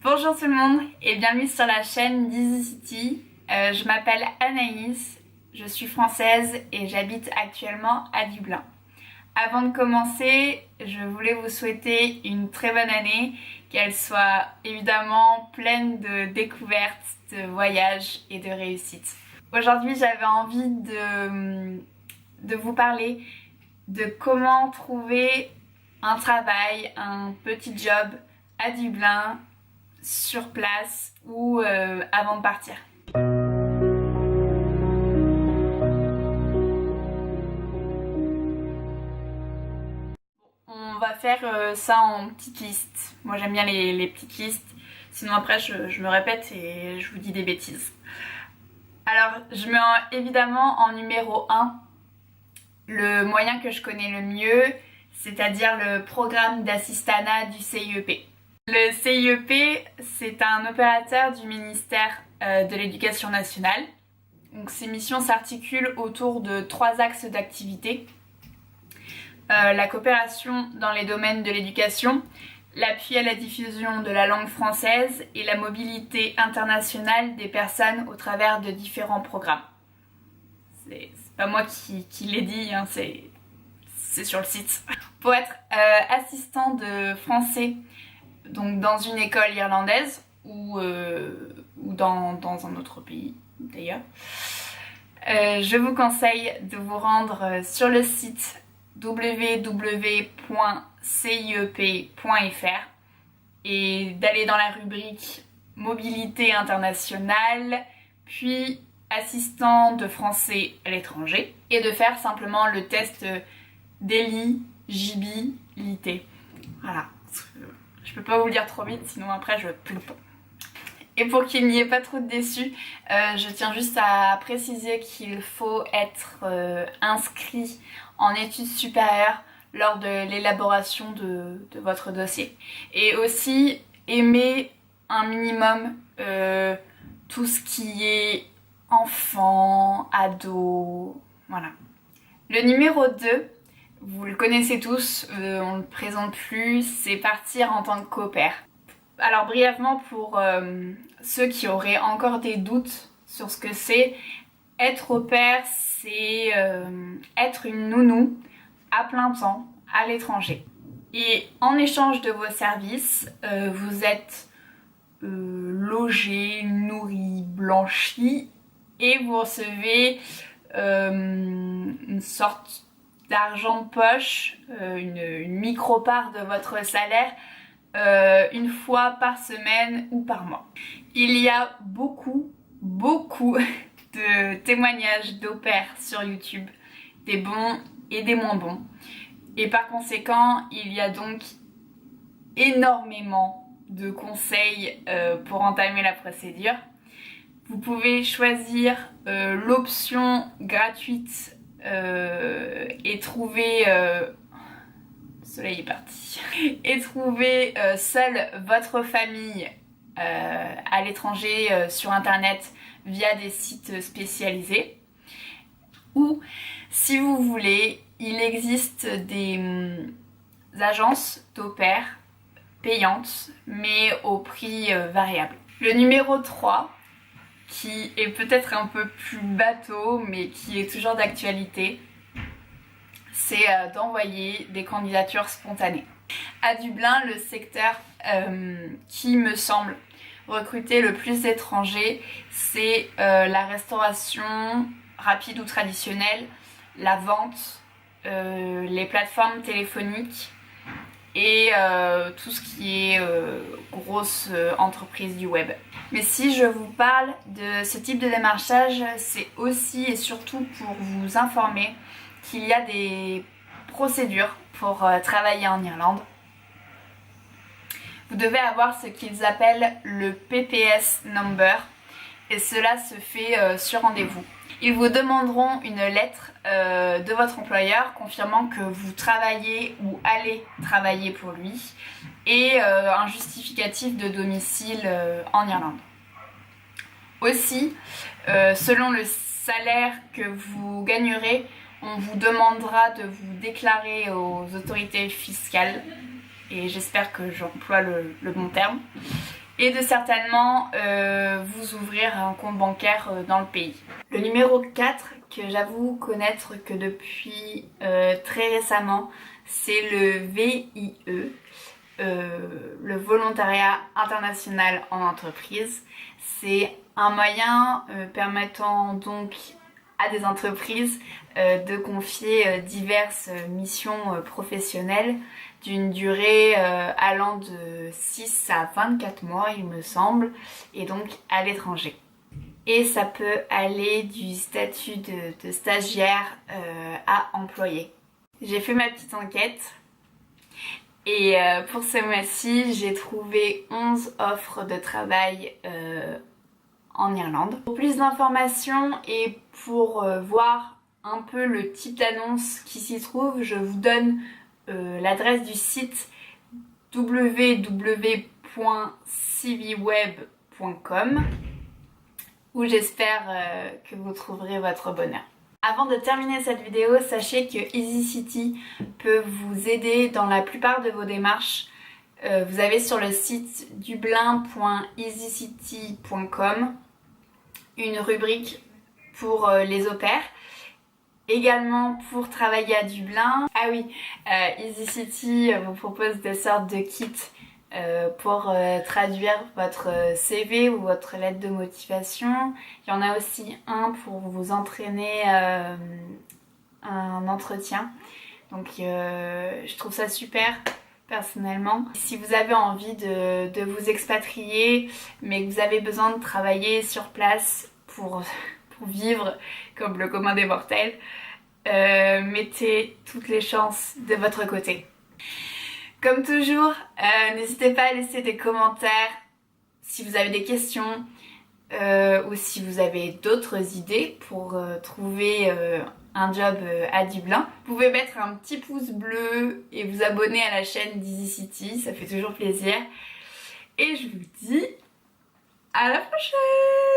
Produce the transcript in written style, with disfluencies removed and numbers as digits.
Bonjour tout le monde et bienvenue sur la chaîne d'Easy City. Je m'appelle Anaïs, je suis française et j'habite actuellement à Dublin. Avant de commencer, je voulais vous souhaiter une très bonne année, qu'elle soit évidemment pleine de découvertes, de voyages et de réussites. Aujourd'hui, j'avais envie de vous parler de comment trouver un travail, un petit job à Dublin, sur place ou avant de partir. On va faire ça en petites listes. Moi j'aime bien les petites listes, sinon après je me répète et je vous dis des bêtises. Alors je mets évidemment en numéro 1 le moyen que je connais le mieux, c'est-à-dire le programme d'assistanat du CIEP. Le CIEP, c'est un opérateur du ministère de l'Éducation nationale. Donc, ses missions s'articulent autour de 3 axes d'activité. La coopération dans les domaines de l'éducation, l'appui à la diffusion de la langue française et la mobilité internationale des personnes au travers de différents programmes. C'est pas moi qui l'ai dit, hein, c'est sur le site. Pour être assistant de français, donc dans une école irlandaise ou dans un autre pays d'ailleurs, je vous conseille de vous rendre sur le site www.ciep.fr et d'aller dans la rubrique mobilité internationale, puis assistant de français à l'étranger, et de faire simplement le test d'éligibilité. Voilà. Je peux pas vous le dire trop vite, sinon après je ploupe. Et pour qu'il n'y ait pas trop de déçus, je tiens juste à préciser qu'il faut être inscrit en études supérieures lors de l'élaboration de votre dossier. Et aussi aimer un minimum tout ce qui est enfant, ado, voilà. Le numéro 2, vous le connaissez tous, on ne le présente plus, c'est partir en tant que co-père. Alors brièvement pour ceux qui auraient encore des doutes sur ce que c'est, être au pair, c'est être une nounou à plein temps à l'étranger. Et en échange de vos services, vous êtes logé, nourri, blanchi et vous recevez une sorte d'argent de poche, une micro-part de votre salaire une fois par semaine ou par mois. Il y a beaucoup de témoignages d'au pair sur YouTube, des bons et des moins bons. Et par conséquent, il y a donc énormément de conseils pour entamer la procédure. Vous pouvez choisir l'option gratuite et trouver... le soleil est parti. Et trouver seule votre famille à l'étranger sur internet via des sites spécialisés. Ou si vous voulez, il existe des agences d'au pair payantes mais au prix variable. Le numéro 3, qui est peut-être un peu plus bateau mais qui est toujours d'actualité, c'est d'envoyer des candidatures spontanées. À Dublin, le secteur qui me semble recruter le plus d'étrangers, c'est la restauration rapide ou traditionnelle, la vente, les plateformes téléphoniques et tout ce qui est grosse entreprise du web. Mais si je vous parle de ce type de démarchage, c'est aussi et surtout pour vous informer qu'il y a des procédures pour travailler en Irlande. Vous devez avoir ce qu'ils appellent le PPS number et cela se fait sur rendez-vous. Ils vous demanderont une lettre de votre employeur confirmant que vous travaillez ou allez travailler pour lui et un justificatif de domicile en Irlande. Aussi, selon le salaire que vous gagnerez, on vous demandera de vous déclarer aux autorités fiscales, et j'espère que j'emploie le bon terme, et de certainement vous ouvrir un compte bancaire dans le pays. Le numéro 4 que j'avoue connaître que depuis très récemment, c'est le VIE, le volontariat international en entreprise. C'est un moyen permettant donc à des entreprises de confier diverses missions professionnelles d'une durée allant de 6 à 24 mois il me semble, et donc à l'étranger. Et ça peut aller du statut de stagiaire à employé. J'ai fait ma petite enquête et pour ce mois-ci j'ai trouvé 11 offres de travail en Irlande. Pour plus d'informations et pour voir un peu le type d'annonce qui s'y trouve, je vous donne l'adresse du site www.cvweb.com où j'espère que vous trouverez votre bonheur. Avant de terminer cette vidéo, sachez que EasyCity peut vous aider dans la plupart de vos démarches. Vous avez sur le site dublin.easycity.com une rubrique pour les au-pairs. Également pour travailler à Dublin. Ah oui, EasyCity vous propose des sortes de kits pour traduire votre CV ou votre lettre de motivation. Il y en a aussi un pour vous entraîner un entretien. Donc je trouve ça super personnellement. Si vous avez envie de vous expatrier mais que vous avez besoin de travailler sur place pour vivre comme le commun des mortels, mettez toutes les chances de votre côté. Comme toujours, n'hésitez pas à laisser des commentaires si vous avez des questions ou si vous avez d'autres idées pour trouver un job à Dublin. Vous pouvez mettre un petit pouce bleu et vous abonner à la chaîne d'EasyCity, ça fait toujours plaisir. Et je vous dis à la prochaine!